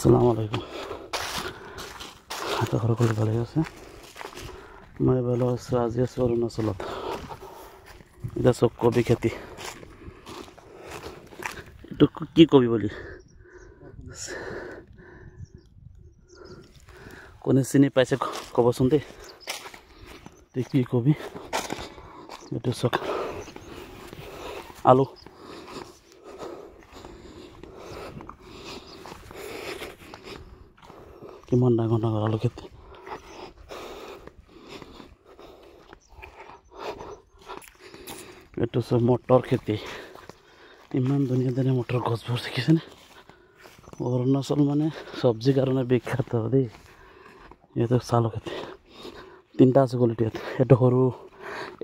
আসসালামু আলাইকুম। আশা সকলে ভালে আছে। মই ভালো আছো। আজি আছো অৰুণাচলত। এটা চব কবি খেতি। এইটো কি কবি বুলি কোনে চিনি পাইছে ক'বচোন দেই। কি কবি এইটো চব আলু। কিমান ডাঙৰ ডাঙৰ আলু খেতি। এইটো চব মটৰ খেতি। ইমান ধুনীয়া ধুনীয়া মটৰ গছবোৰ দেখিছেনে? অৰুণাচল মানে চব্জিৰ কাৰণে বিখ্যাত দেই। এইটো চালু খেতি তিনিটা আছে গলিটো ইয়াত। এইটো সৰু,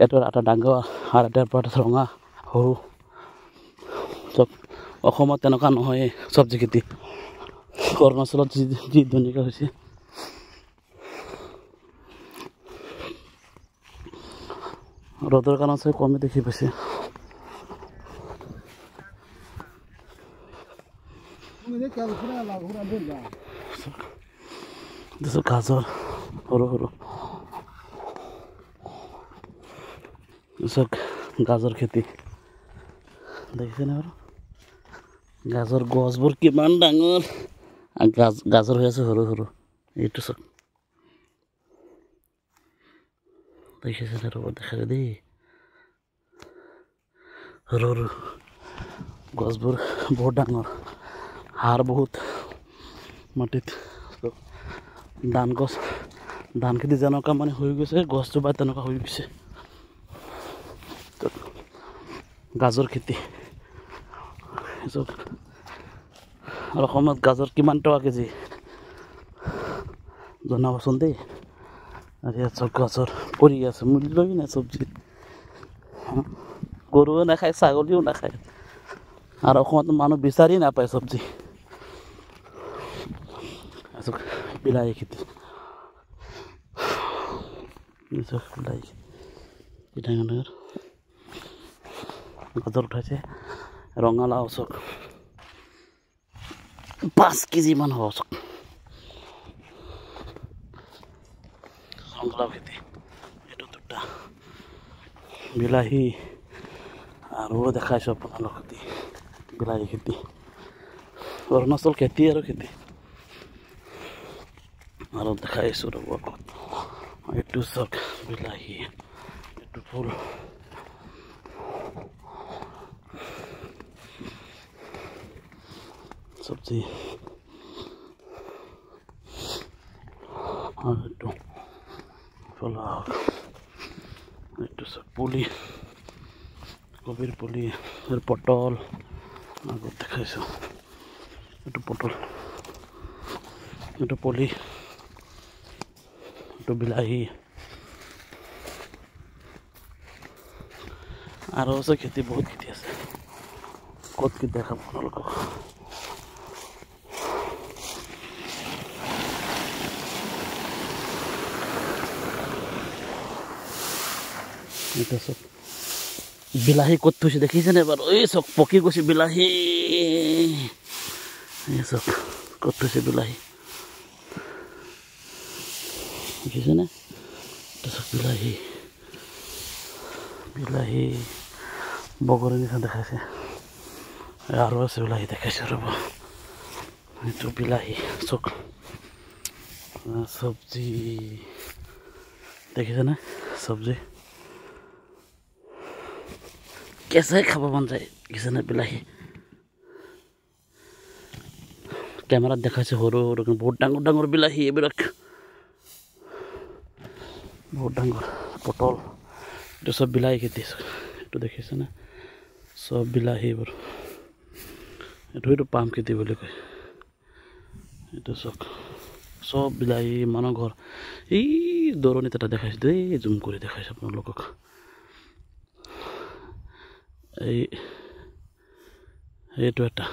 এইটো এটা ডাঙৰ আৰু এটাৰ পৰা ৰঙা সৰু। চব অসমত তেনেকুৱা নহয় চব্জি খেতি। অৰুণাচলত যি ধুনীয়াকৈ হৈছে। ৰ'দৰ কাৰণে চাই কমে দেখি পাইছে। গাজৰ সৰু সৰু গাজৰ খেতি দেখিছেনে বাৰু? গাজৰ গছবোৰ কিমান ডাঙৰ। গাজৰ হৈ আছে সৰু সৰু। এইটো চব দেখিছেনে? ৰ'ব দেখা দেই। সৰু সৰু গছবোৰ বহুত ডাঙৰ। সাৰ বহুত মাটিত। ধান গছ, ধান খেতি যেনেকুৱা মানে হৈ গৈছে, গছটো বা তেনেকুৱা হৈ গৈছে। গাজৰ খেতি আৰু অসমত গাজৰ কিমান টকা কেজি জনাবচোন দেই। আৰু ইয়াত চব গাজৰ পৰি আছে, মূল্যই নাই চব্জিত। গৰুও নাখায়, ছাগলীও নাখায়। আৰু অসমত মানুহ বিচাৰি নাপায় চব্জি। বিলাহী খেতি, বিলাহী ডাঙৰ ডাঙৰ গাজৰ উঠাইছে। ৰঙালাও চক 5 কেজি মান হ'ব চক। ৰঙালাও খেতি এইটো দুটা। বিলাহী আৰু দেখাইছোঁ আপোনালোক খেতি। বিলাহী খেতি অৰুণাচল খেতি আৰু খেতি আৰু দেখাইছোঁ ৰ'ব। এইটো চক বিলাহী, এইটো ফুল। চব্জি আৰু এইটো ফলাক, এইটো চব পুলি, কবিৰ পুলি। পটল আগত দেখাইছোঁ। এইটো পটল, এইটো পুলি, এইটো বিলাহী। আৰু আছে খেতি, বহুত খেতি আছে। ক'ত কি দেখাম আপোনালোকক। এটা চব বিলাহী ক'ত থৈছে দেখিছেনে বাৰু? এই চব পকি গৈছে বিলাহী। এই চব ক'ত থৈছে বিলাহী দেখিছেনে? এটা চব বিলাহী, বিলাহী বগৰীৰ নিচিনা দেখাইছে। আৰু আছে বিলাহী দেখাইছে ৰ'ব। এইটো বিলাহী চক চব্জি দেখিছেনে? চব্জি কেঁচাই খাব মন যায়। দেখিছেনে বিলাহী? কেমেৰাত দেখাইছে সৰু সৰু, বহুত ডাঙৰ ডাঙৰ বিলাহী এইবিলাক। বহুত ডাঙৰ পটল। এইটো চব বিলাহী খেতি। এইটো দেখিছেনে? চব বিলাহীবোৰ। এইটো পাম খেতি বুলি কয়। এইটো চব বিলাহী। মানুহ ঘৰ এই দৰণিত এটা দেখাইছোঁ দেই, জুম কৰি দেখাইছোঁ আপোনালোকক। এইটো এটা,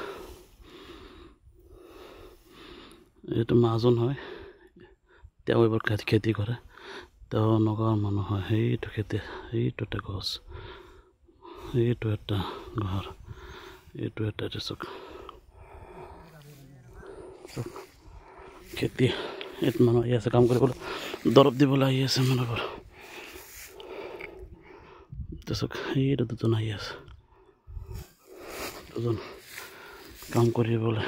এইটো মাহাজন হয়। তেওঁ এইবোৰ খেতি কৰে। তেওঁ নগাঁৱৰ মানুহ হয়। সেইটো খেতি, এইটো এটা গছ, এইটো এটা ঘৰ, এইটো এটা চক খেতি ইয়াত মানুহ আহি আছে কাম কৰিবলৈ দৰৱ দিবলৈ আহি আছে মানুহবোৰ তাৰপিছত সেইটো দুজন আহি আছে দুজন কাম কৰিবলৈ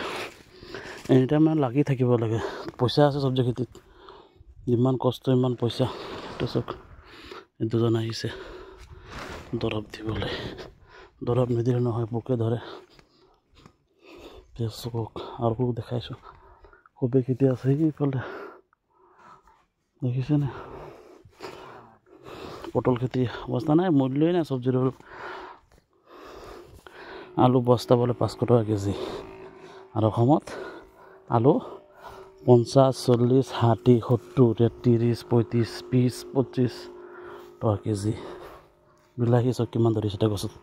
এনিটাইম মানে লাগি থাকিব লাগে পইচা আছে চব্জি খেতিত ইমান কষ্ট ইমান পইচা তাৰপিছত দুজন আহিছে দৰৱ দিবলৈ দৰৱ নিদিলে নহয় পোকে ধৰে চকক আৰু দেখাইছোঁ কবি খেতি আছে সেইফালে দেখিছেনে পটল খেতি অৱস্থা নাই মূল্যই নাই চব্জিৰ আলু বস্তা বোলে 500 টকা কেজি আৰু অসমত আলু 50 40 60 70 30 35 20 25 টকা কেজি বিলাহী চব কিমান ধৰিছে এটা গছত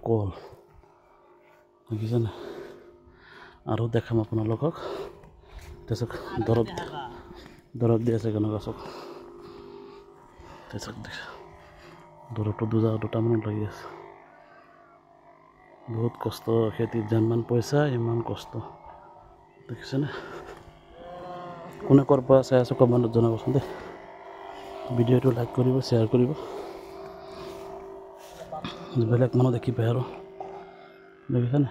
কল দেখিছেনে আৰু দেখাম আপোনালোকক তাৰপিছত দৰৱ দি আছে কেনেকুৱা চব তাৰপিছত দৰৱটো দুটামানত লাগি আছে বহুত কষ্ট খেতিত যিমান পইচা ইমান কষ্ট দেখিছেনে কোনে ক'ৰ পৰা চাই আছোঁ কমেণ্টত জনাবচোন দেই ভিডিঅ'টো লাইক কৰিব শ্বেয়াৰ কৰিব বেলেগ মানুহ দেখি পায় আৰু দেখিছেনে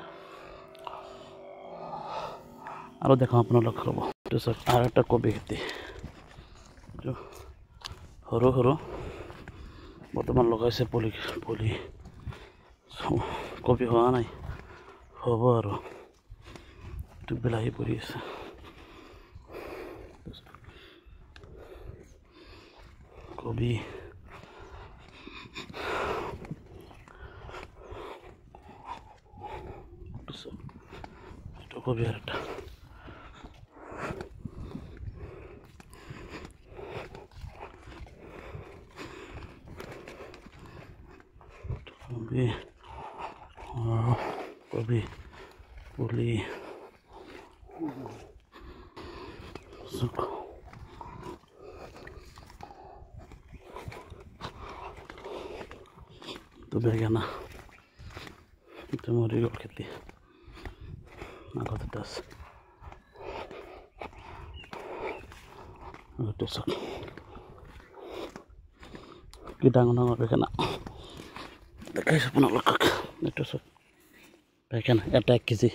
আৰু দেখাম আপোনালোক ৰ'ব তাৰপিছত আৰু এটা কবি খেতি সৰু সৰু বৰ্তমান লগাইছে পুলি কবি হোৱা নাই হ'ব আৰু এইটো বিলাহী পৰি আছে কবি এইটো কবি আৰু এটা কবি পুলি তো বেঙেনা itu মৰিগল খেতি আগত এটা আছে কি ডাঙৰ বেঙেনা দেখাইছোঁ আপোনালোকক এইটো চব বেঙেনা এটা 1 কেজি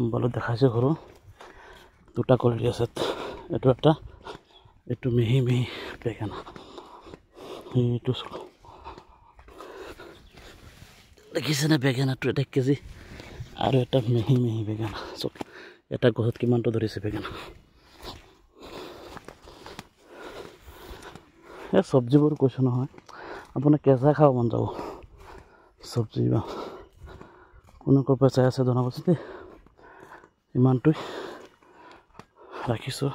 মোবাইলত দেখাইছোঁ সৰু দুটা কলি আছে এইটো এটা এইটো মিহি বেঙেনা এইটো দেখিছেনে বেঙেনাটো 1 কেজি আৰু এটা মিহি বেঙেনা চব এটা গছত কিমানটো ধৰিছে বেঙেনা এই চব্জিবোৰ কৈছোঁ নহয় আপোনাৰ কেঁচা খাব মন যাব চব্জি বা কোনে ক'ৰ পৰা চাই আছে জনাবচোন দেই ইমানটোৱে ৰাখিছোঁ